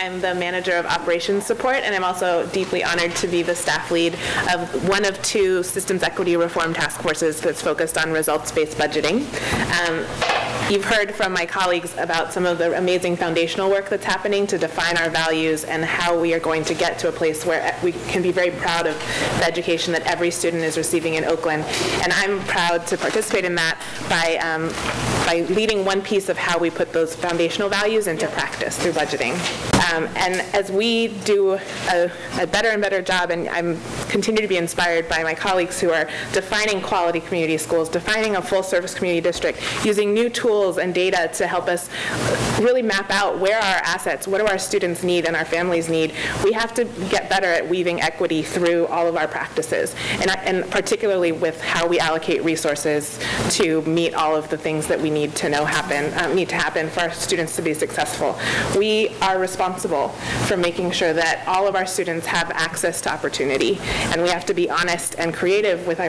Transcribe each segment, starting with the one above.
I'm the manager of operations support, and I'm also deeply honored to be the staff lead of one of 2 systems equity reform task forces that's focused on results-based budgeting. You've heard from my colleagues about some of the amazing foundational work that's happening to define our values and how we are going to get to a place where we can be very proud of the education that every student is receiving in Oakland. And I'm proud to participate in that by leading one piece of how we put those foundational values into practice through budgeting. And as we do a better and better job, and I continue to be inspired by my colleagues who are defining quality community schools, defining a full-service community district, using new tools and data to help us really map out where are our assets, what do our students need and our families need. We have to get better at weaving equity through all of our practices, and particularly with how we allocate resources to meet all of the things that we need to know need to happen for our students to be successful. We are responsible for making sure that all of our students have access to opportunity, and we have to be honest and creative with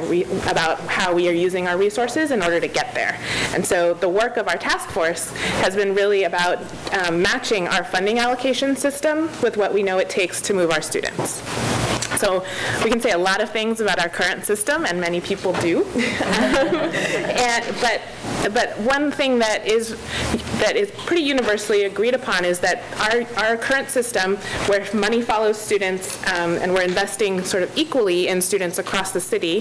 about how we are using our resources in order to get there. And so the work of our task force has been really about matching our funding allocation system with what we know it takes to move our students. So we can say a lot of things about our current system, and many people do. But one thing that is pretty universally agreed upon is that our current system, where money follows students and we're investing sort of equally in students across the city,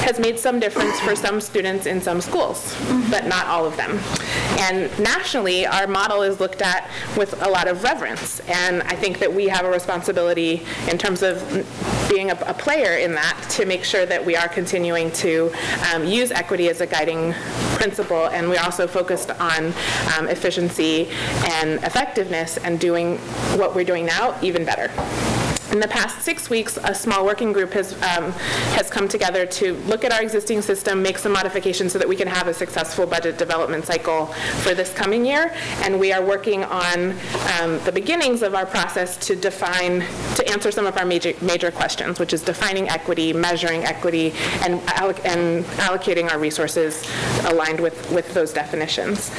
has made some difference for some students in some schools, but not all of them. And nationally, our model is looked at with a lot of reverence, and I think that we have a responsibility in terms of being a player in that to make sure that we are continuing to use equity as a guiding principle, and we're also focused on efficiency and effectiveness and doing what we're doing now even better. In the past 6 weeks, a small working group has come together to look at our existing system, make some modifications so that we can have a successful budget development cycle for this coming year. And we are working on the beginnings of our process to answer some of our major questions, which is defining equity, measuring equity, and allocating our resources aligned with those definitions.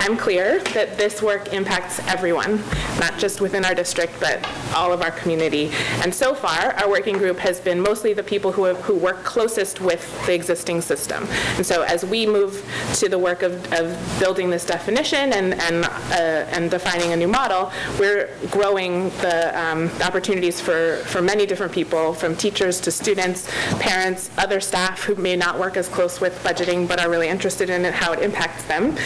I'm clear that this work impacts everyone, not just within our district, but all of our community. And so far, our working group has been mostly the people who work closest with the existing system. And so as we move to the work of building this definition and defining a new model, we're growing the opportunities for many different people, from teachers to students, parents, other staff who may not work as close with budgeting but are really interested in it, how it impacts them,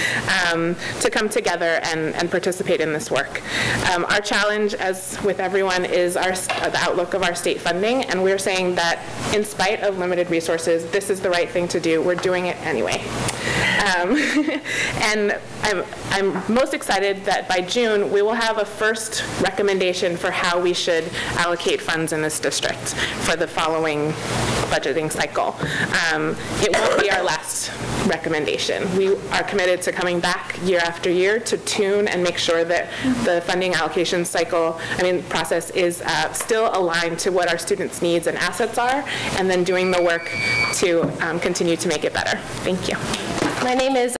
to come together and participate in this work. Our challenge, as with everyone, is the outlook of our state funding, and we're saying that in spite of limited resources, this is the right thing to do. We're doing it anyway. And I'm most excited that by June, we will have a first recommendation for how we should allocate funds in this district for the following budgeting cycle. It won't be our last recommendation. We are committed to coming back year after year to tune and make sure that the funding allocation process is still aligned to what our students' needs and assets are, and then doing the work to continue to make it better. Thank you. My name is